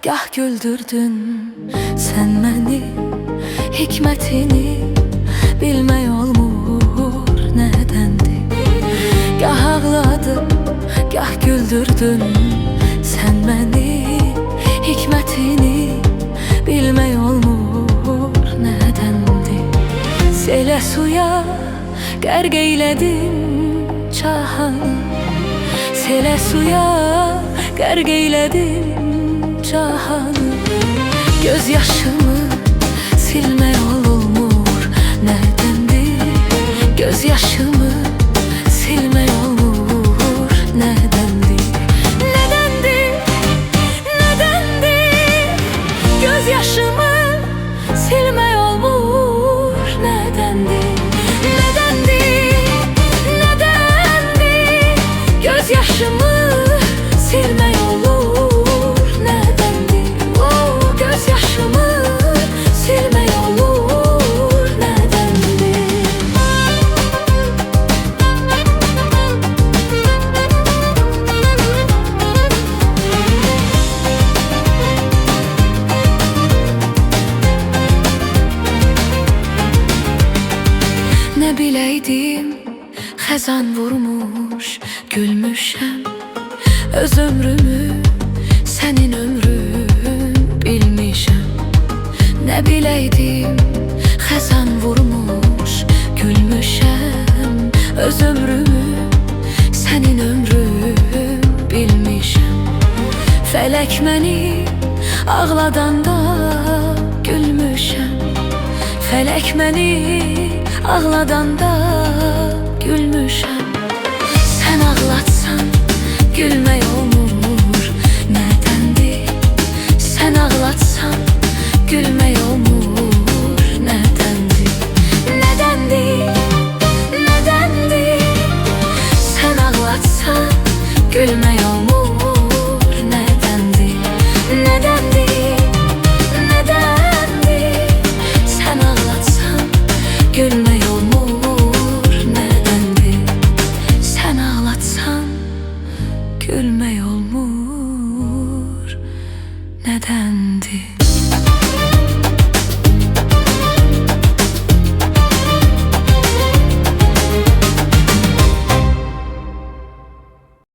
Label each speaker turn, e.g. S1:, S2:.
S1: gah güldürdün sen məni. Hikmətini bilmək olmur nədəndir. Gah ağladım, gah güldürdün sen məni. Hikmətini bilmək olmur nədəndir. Selə suya qərq eylədin çahanı. Selə suya qərq eylədin çahanı. Göz yaşımı silmək olmur nədəndir. Göz yaşımı silmək olmur nədəndir. Nədəndir, nədəndir. Göz yaşımı silmək olmur nədəndir. Nədəndir, nədəndir. Göz yaşımı silmək olur nədəndir. Göz yaşımı silmək olur nədəndir. Nə biləydim xəzan vurmuş gülmüşəm. Öz ömrümü sənin ömrün bilmişəm. Nə biləydim xəzan vurmuş gülmüşəm. Öz ömrümü sənin ömrün bilmişəm. Fələk məni ağladanda gülmüşəm. Fələk məni ağladanda gülmüşəm. Sən ağlatsan gülmək olmur nədəndir. Sən ağlatsan gülmək olmur nədəndir. Nədəndir, nədəndir. Sən ağlatsan gülmək olmur nədəndir. Nədəndir, nədəndir. Sən ağlatsan gülmək olmur nədəndir. Sən ağlatsan gülmək olmur nədəndir.